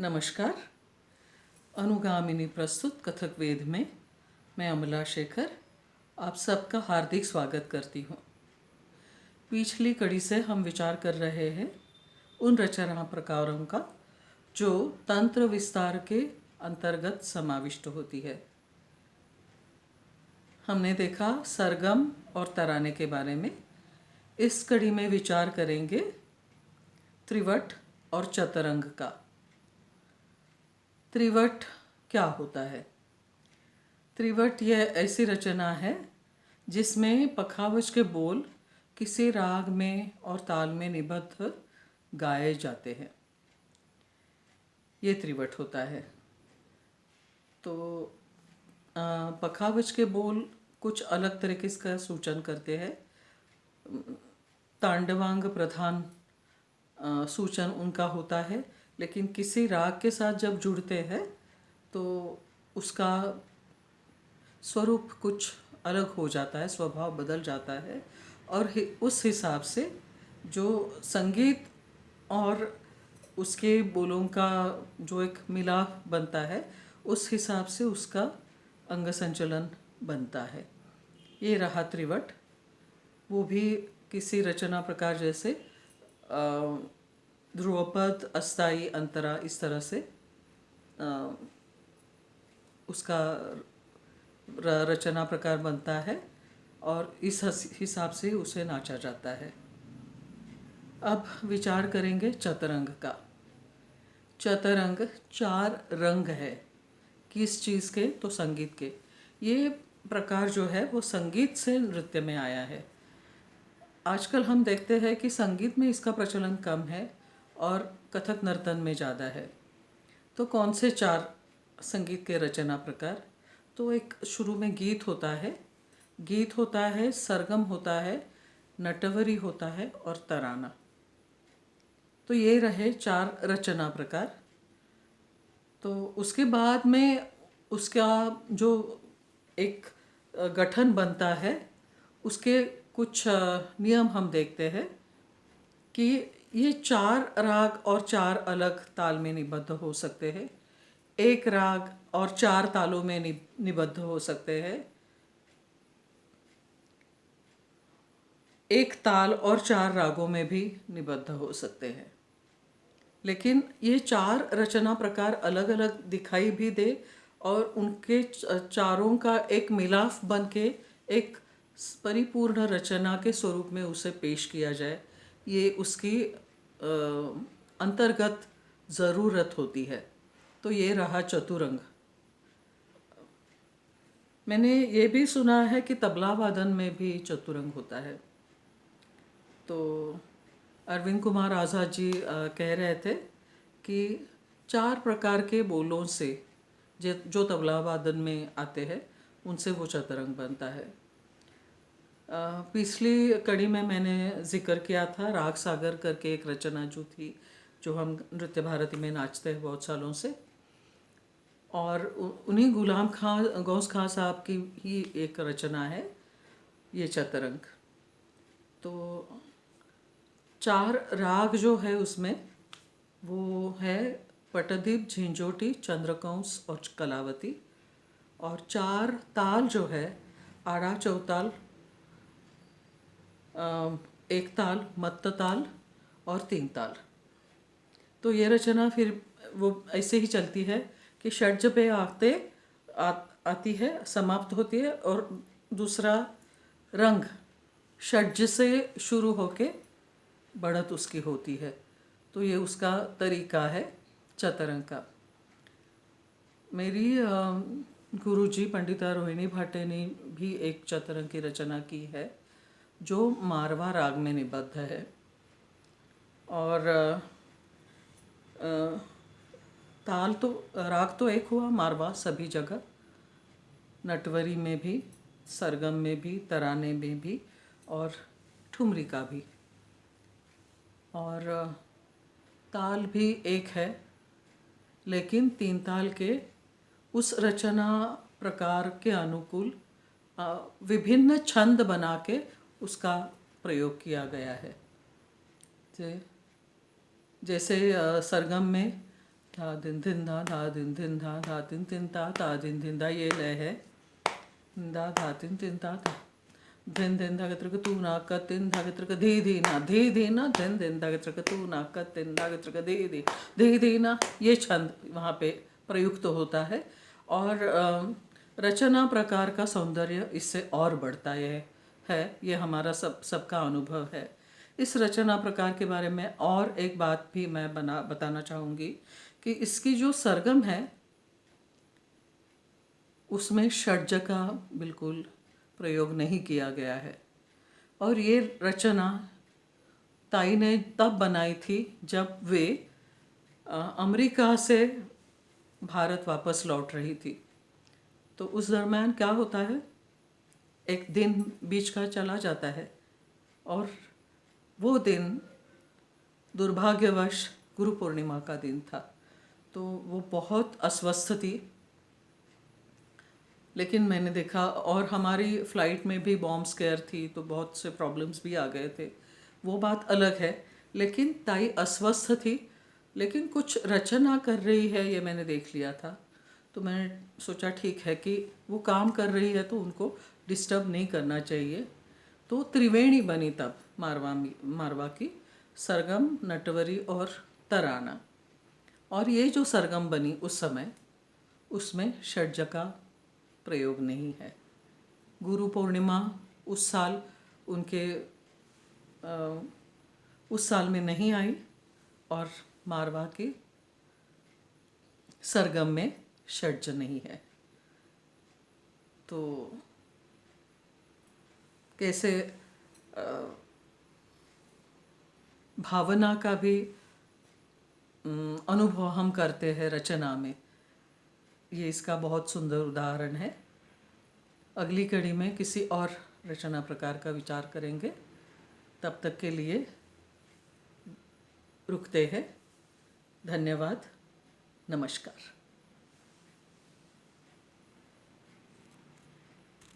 नमस्कार। अनुगामिनी प्रस्तुत कथक वेद में मैं अमला शेखर आप सबका हार्दिक स्वागत करती हूँ। पिछली कड़ी से हम विचार कर रहे हैं उन रचना प्रकारों का जो तंत्र विस्तार के अंतर्गत समाविष्ट होती है। हमने देखा सरगम और तराने के बारे में। इस कड़ी में विचार करेंगे त्रिवट और चतरंग का। त्रिवट क्या होता है? त्रिवट यह ऐसी रचना है जिसमें पखावज के बोल किसी राग में और ताल में निबद्ध गाए जाते हैं। ये त्रिवट होता है। तो पखावज के बोल कुछ अलग तरीके का सूचन करते हैं। तांडवांग प्रधान सूचन उनका होता है, लेकिन किसी राग के साथ जब जुड़ते हैं तो उसका स्वरूप कुछ अलग हो जाता है, स्वभाव बदल जाता है और उस हिसाब से जो संगीत और उसके बोलों का जो एक मिलाप बनता है उस हिसाब से उसका अंग संचलन बनता है। ये रहा त्रिवट। वो भी किसी रचना प्रकार जैसे ध्रुवपद, अस्थाई, अंतरा, इस तरह से उसका रचना प्रकार बनता है और इस हिसाब से उसे नाचा जाता है। अब विचार करेंगे चतरंग का। चतरंग 4 रंग है। किस चीज़ के? तो संगीत के। ये प्रकार जो है वो संगीत से नृत्य में आया है। आजकल हम देखते हैं कि संगीत में इसका प्रचलन कम है और कथक नर्तन में ज़्यादा है। तो कौन से 4 संगीत के रचना प्रकार? तो एक शुरू में गीत होता है, सरगम होता है, नटवरी होता है और तराना। तो ये रहे 4 रचना प्रकार। तो उसके बाद में उसका जो एक गठन बनता है उसके कुछ नियम हम देखते हैं कि ये 4 राग और 4 अलग ताल में निबद्ध हो सकते हैं, एक राग और 4 तालों में निबद्ध हो सकते हैं, एक ताल और 4 रागों में भी निबद्ध हो सकते हैं। लेकिन ये 4 रचना प्रकार अलग अलग दिखाई भी दे और उनके चारों का एक मिलाप बन के एक परिपूर्ण रचना के स्वरूप में उसे पेश किया जाए, ये उसकी अंतर्गत ज़रूरत होती है। तो ये रहा चतुरंग। मैंने ये भी सुना है कि तबला वादन में भी चतुरंग होता है। तो अरविंद कुमार आज़ाद जी कह रहे थे कि 4 प्रकार के बोलों से जो तबला वादन में आते हैं उनसे वो चतुरंग बनता है। पिछली कड़ी में मैंने जिक्र किया था राग सागर करके एक रचना जो थी, जो हम नृत्य भारती में नाचते हैं बहुत सालों से, और उन्हीं गुलाम खां गौस खां साहब की ही एक रचना है ये चतुरंग। तो 4 राग जो है उसमें वो है पटदीप, झिंझोटी, चंद्रकंस और कलावती, और 4 ताल जो है आड़ा, चौताल, एक ताल, मत्त ताल और 3 ताल। तो ये रचना फिर वो ऐसे ही चलती है कि षड्ज पे आती है, समाप्त होती है, और दूसरा रंग षड्ज से शुरू होके बढ़त उसकी होती है। तो ये उसका तरीका है चतरंग का। मेरी गुरुजी पंडिता रोहिणी भाटे ने भी एक चतरंग की रचना की है जो मारवा राग में निबद्ध है, और ताल तो राग तो एक हुआ, मारवा सभी जगह, नटवरी में भी, सरगम में भी, तराने में भी और ठुमरी का भी, और ताल भी एक है, लेकिन 3 ताल के उस रचना प्रकार के अनुकूल विभिन्न छंद बना के उसका प्रयोग किया गया है। जैसे सरगम में धा दिन दिन धा धा दिन दिन धा धा दिन दिन ता दिन दिन धा, ये लय है। धा धा दिन दिन धा धा दिन दिन धा गत्र तू ना का तिन धा गत्र धी ना दिन दिन धा गत्र तू ना का तिन धा गत्र धी ना, ये छंद वहाँ पे प्रयुक्त होता है। और रचना प्रकार का सौंदर्य इससे और बढ़ता है। ये हमारा सबका अनुभव है। इस रचना प्रकार के बारे में और एक बात भी मैं बताना चाहूँगी कि इसकी जो सरगम है उसमें षड्ज का बिल्कुल प्रयोग नहीं किया गया है। और ये रचना ताई ने तब बनाई थी जब वे अमेरिका से भारत वापस लौट रही थी। तो उस दरम्यान क्या होता है, एक दिन बीच का चला जाता है और वो दिन दुर्भाग्यवश गुरु पूर्णिमा का दिन था। तो वो बहुत अस्वस्थ थी, लेकिन मैंने देखा, और हमारी फ़्लाइट में भी बॉम्ब स्केयर थी तो बहुत से प्रॉब्लम्स भी आ गए थे, वो बात अलग है। लेकिन ताई अस्वस्थ थी, लेकिन कुछ रचना कर रही है ये मैंने देख लिया था। तो मैंने सोचा ठीक है कि वो काम कर रही है तो उनको डिस्टर्ब नहीं करना चाहिए। तो त्रिवेणी बनी तब मारवा की, सरगम, नटवरी और तराना। और ये जो सरगम बनी उस समय, उसमें षड्ज का प्रयोग नहीं है। गुरु पूर्णिमा उस साल उस साल में नहीं आई, और मारवा की सरगम में षड्ज नहीं है। तो कैसे भावना का भी अनुभव हम करते हैं रचना में, ये इसका बहुत सुंदर उदाहरण है। अगली कड़ी में किसी और रचना प्रकार का विचार करेंगे। तब तक के लिए रुकते हैं। धन्यवाद। नमस्कार।